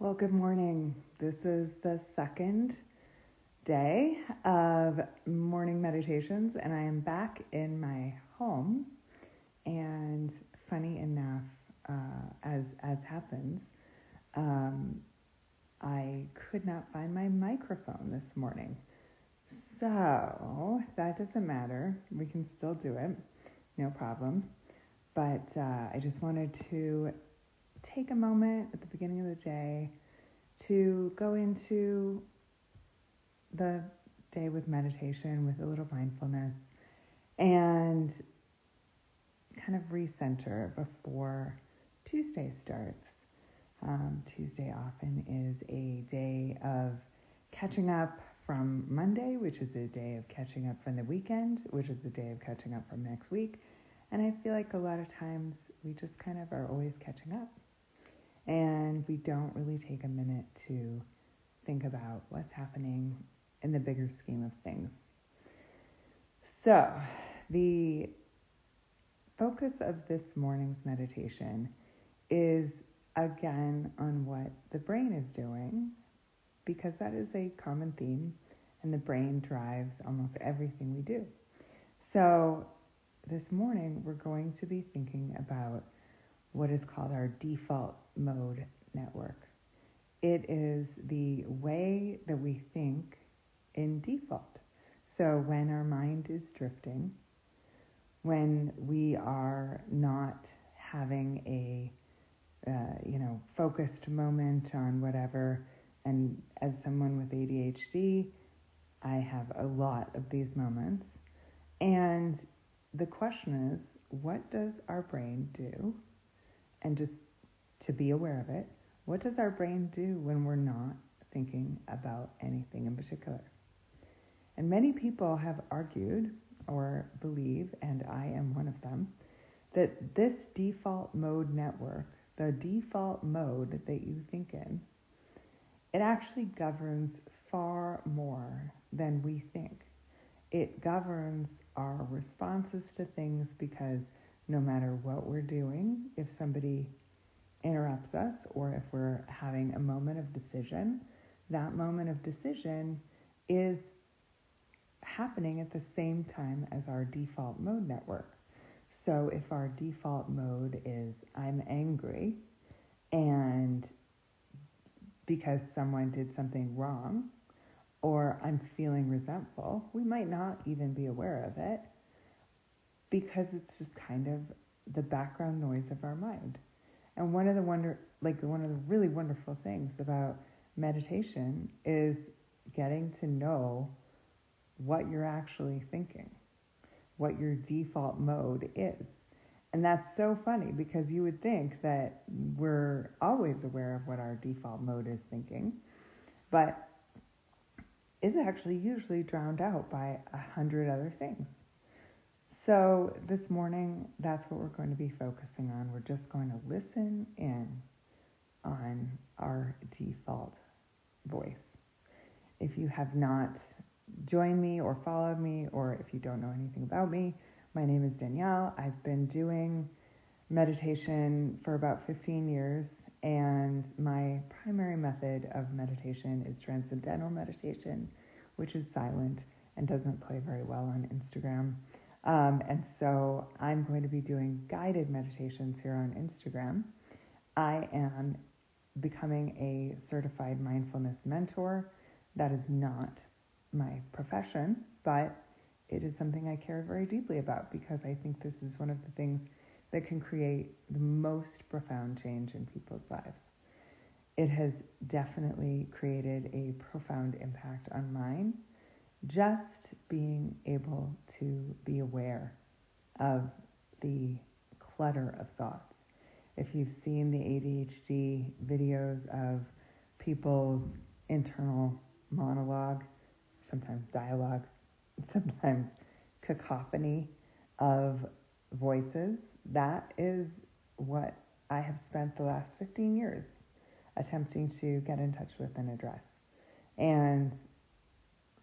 Well, good morning. This is the second day of morning meditations, and I am back in my home. And funny enough, as happens, I could not find my microphone this morning. So that doesn't matter. We can still do it, no problem. But I just wanted to take a moment at the beginning of the day to go into the day with meditation, with a little mindfulness, and kind of recenter before Tuesday starts. Tuesday often is a day of catching up from Monday, which is a day of catching up from the weekend, which is a day of catching up from next week. And I feel like a lot of times we just kind of are always catching up. And we don't really take a minute to think about what's happening in the bigger scheme of things. So, the focus of this morning's meditation is again on what the brain is doing, because that is a common theme, and the brain drives almost everything we do. So, this morning we're going to be thinking about what is called our default mode network. It is the way that we think in default. So when our mind is drifting, when we are not having a focused moment on whatever, and as someone with ADHD, I have a lot of these moments. And the question is, what does our brain do? And just to be aware of it, what does our brain do when we're not thinking about anything in particular? And many people have argued or believe, and I am one of them, that this default mode network, the default mode that you think in, it actually governs far more than we think. It governs our responses to things, because no matter what we're doing, if somebody interrupts us or if we're having a moment of decision, that moment of decision is happening at the same time as our default mode network. So if our default mode is I'm angry, and because someone did something wrong, or I'm feeling resentful, we might not even be aware of it, because it's just kind of the background noise of our mind. And one of the really wonderful things about meditation is getting to know what you're actually thinking, what your default mode is. And that's so funny, because you would think that we're always aware of what our default mode is thinking, but is actually usually drowned out by 100 other things. So this morning, that's what we're going to be focusing on. We're just going to listen in on our default voice. If you have not joined me or followed me, or if you don't know anything about me, my name is Danielle. I've been doing meditation for about 15 years, and my primary method of meditation is transcendental meditation, which is silent and doesn't play very well on Instagram. And so I'm going to be doing guided meditations here on Instagram. I am becoming a certified mindfulness mentor. That is not my profession, but it is something I care very deeply about, because I think this is one of the things that can create the most profound change in people's lives. It has definitely created a profound impact on mine, just being able to be aware of the clutter of thoughts. If you've seen the ADHD videos of people's internal monologue, sometimes dialogue, sometimes cacophony of voices, that is what I have spent the last 15 years attempting to get in touch with and address. And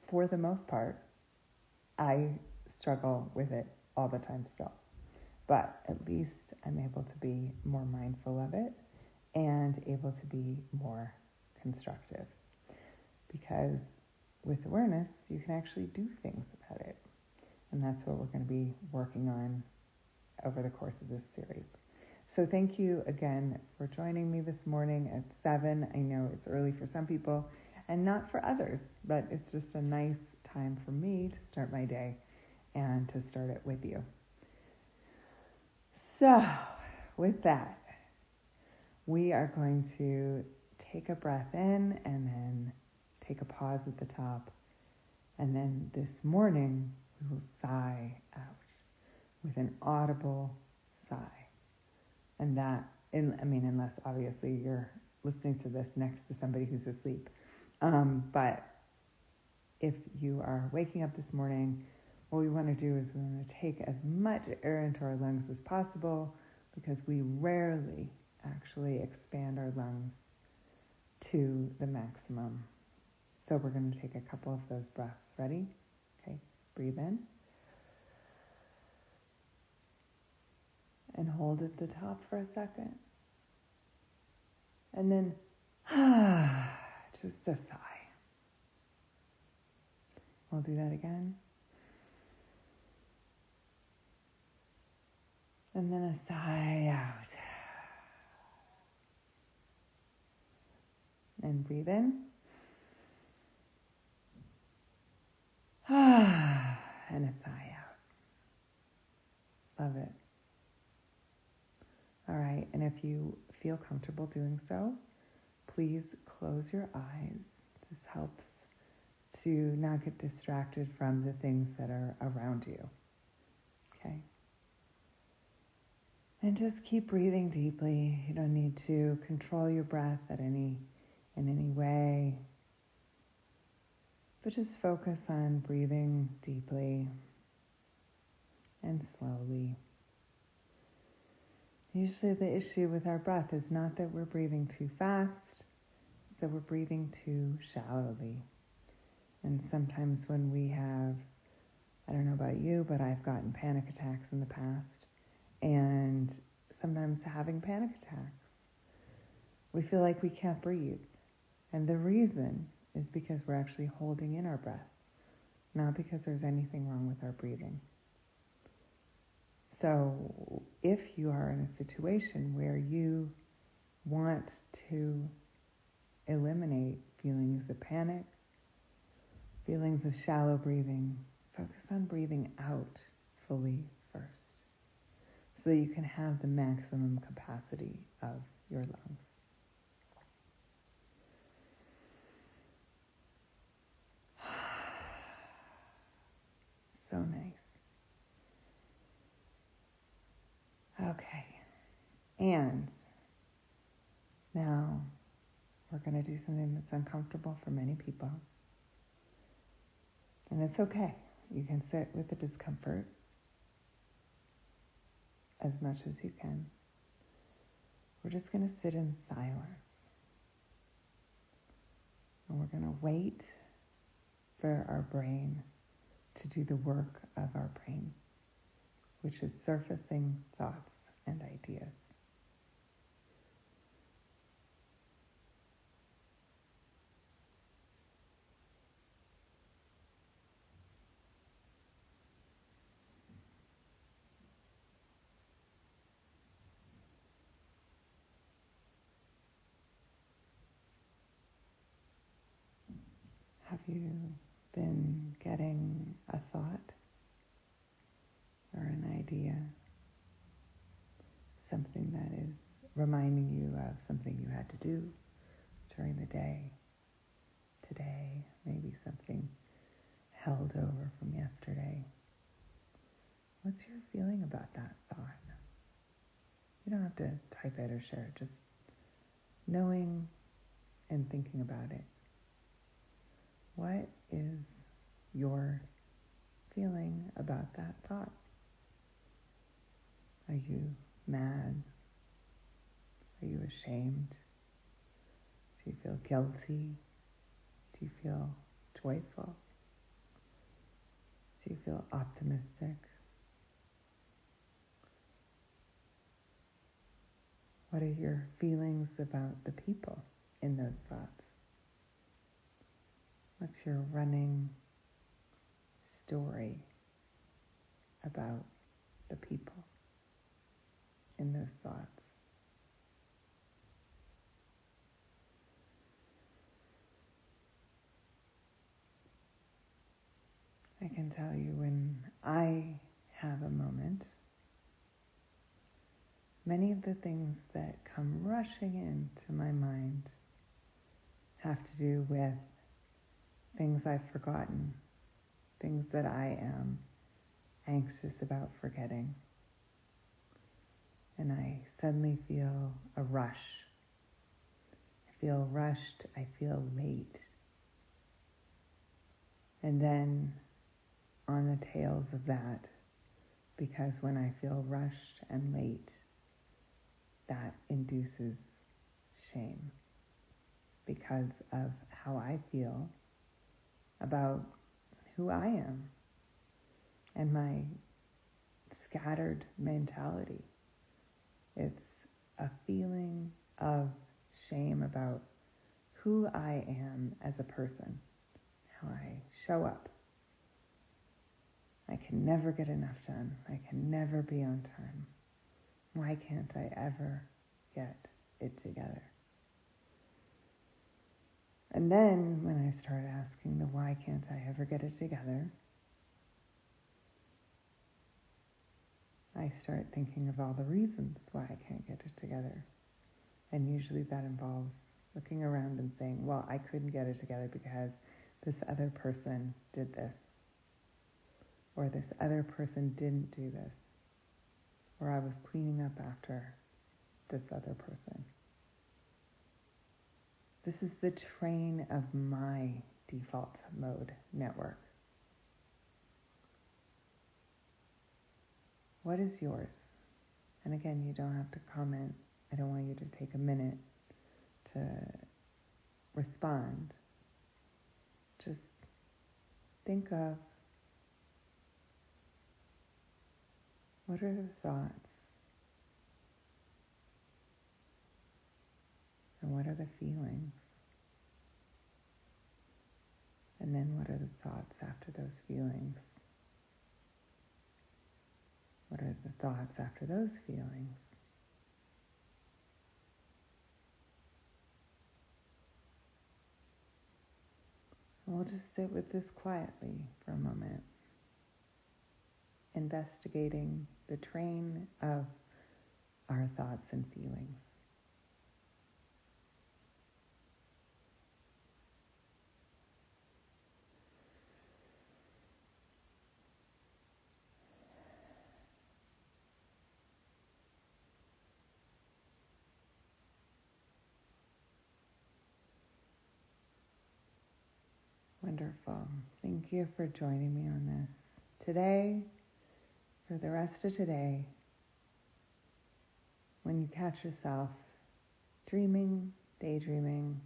for the most part, I struggle with it all the time still. But at least I'm able to be more mindful of it and able to be more constructive. Because with awareness, you can actually do things about it. And that's what we're going to be working on over the course of this series. So thank you again for joining me this morning at 7. I know it's early for some people and not for others, but it's just a nice time for me to start my day and to start it with you. So with that, we are going to take a breath in and then take a pause at the top. And then this morning, we will sigh out with an audible sigh. And that, unless obviously you're listening to this next to somebody who's asleep. But if you are waking up this morning, what we want to do is we want to take as much air into our lungs as possible, because we rarely actually expand our lungs to the maximum. So we're going to take a couple of those breaths. Ready? Okay, breathe in. And hold at the top for a second. And then, just a sigh. We'll do that again. And then a sigh out. And breathe in. And a sigh out. Love it. All right, and if you feel comfortable doing so, please close your eyes. This helps to not get distracted from the things that are around you. Okay? And just keep breathing deeply. You don't need to control your breath in any way. But just focus on breathing deeply and slowly. Usually the issue with our breath is not that we're breathing too fast, it's that we're breathing too shallowly. And sometimes when we have, I don't know about you, but I've gotten panic attacks in the past. And sometimes having panic attacks, we feel like we can't breathe. And the reason is because we're actually holding in our breath, not because there's anything wrong with our breathing. So if you are in a situation where you want to eliminate feelings of panic, feelings of shallow breathing, focus on breathing out fully first, so that you can have the maximum capacity of your lungs. So nice. Okay. And now we're going to do something that's uncomfortable for many people. And it's okay. You can sit with the discomfort as much as you can. We're just going to sit in silence. And we're going to wait for our brain to do the work of our brain, which is surfacing thoughts and ideas. Have you been getting a thought or an idea? Something that is reminding you of something you had to do during the day, today, maybe something held over from yesterday. What's your feeling about that thought? You don't have to type it or share it, just knowing and thinking about it. What is your feeling about that thought? Are you mad? Are you ashamed? Do you feel guilty? Do you feel joyful? Do you feel optimistic? What are your feelings about the people in those thoughts? your running story about the people in those thoughts. I can tell you when I have a moment, many of the things that come rushing into my mind have to do with things I've forgotten, things that I am anxious about forgetting. And I suddenly feel a rush. I feel rushed, I feel late. And then on the tails of that, because when I feel rushed and late, that induces shame because of how I feel about who I am and my scattered mentality. It's a feeling of shame about who I am as a person, how I show up. I can never get enough done. I can never be on time. Why can't I ever get it together? And then when I start asking the why can't I ever get it together, I start thinking of all the reasons why I can't get it together. And usually that involves looking around and saying, well, I couldn't get it together because this other person did this. Or this other person didn't do this. Or I was cleaning up after this other person. This is the train of my default mode network. What is yours? And again, you don't have to comment. I don't want you to take a minute to respond. Just think of what are the thoughts and what are the feelings? And then what are the thoughts after those feelings? What are the thoughts after those feelings? And we'll just sit with this quietly for a moment, investigating the train of our thoughts and feelings. Wonderful. Thank you for joining me on this. Today, for the rest of today, when you catch yourself dreaming, daydreaming,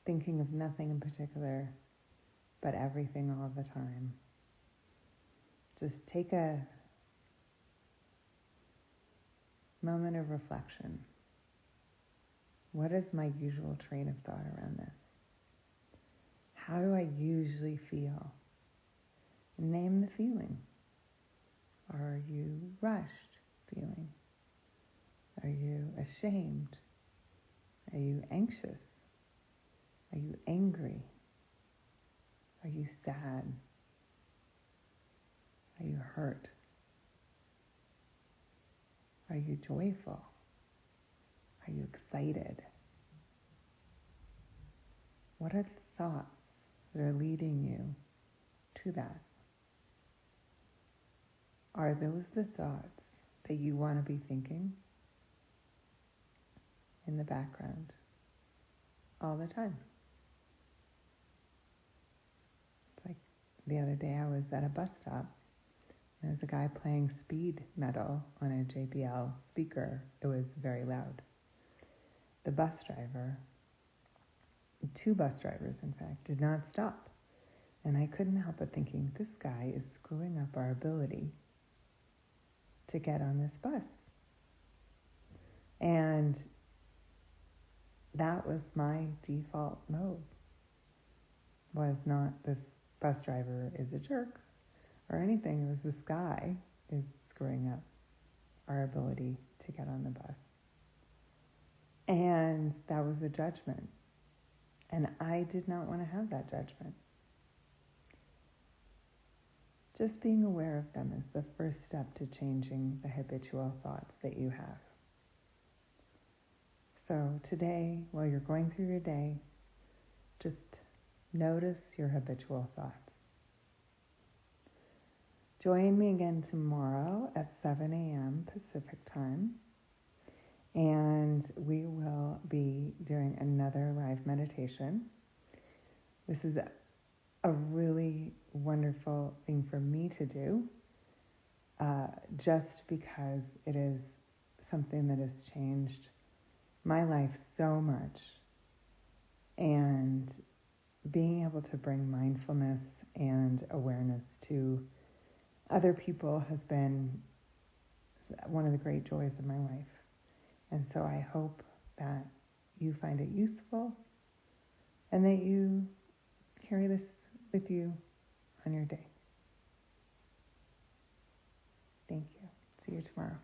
thinking of nothing in particular, but everything all the time, just take a moment of reflection. What is my usual train of thought around this? How do I usually feel? Name the feeling. Are you rushed feeling? Are you ashamed? Are you anxious? Are you angry? Are you sad? Are you hurt? Are you joyful? Are you excited? What are the thoughts that are leading you to that? Are those the thoughts that you want to be thinking in the background all the time? It's like the other day I was at a bus stop. There was a guy playing speed metal on a JBL speaker. It was very loud. The bus driver, two bus drivers in fact, did not stop. And I couldn't help but thinking, this guy is screwing up our ability to get on this bus. And that was my default mode. was not this bus driver is a jerk or anything. It was this guy is screwing up our ability to get on the bus. And that was a judgment. And I did not want to have that judgment. Just being aware of them is the first step to changing the habitual thoughts that you have. So today, while you're going through your day, just notice your habitual thoughts. Join me again tomorrow at 7 a.m. Pacific time, and we will be doing another live meditation. This is a really wonderful thing for me to do, just because it is something that has changed my life so much. And being able to bring mindfulness and awareness to other people has been one of the great joys of my life. And so I hope that you find it useful and that you carry this with you on your day. Thank you. See you tomorrow.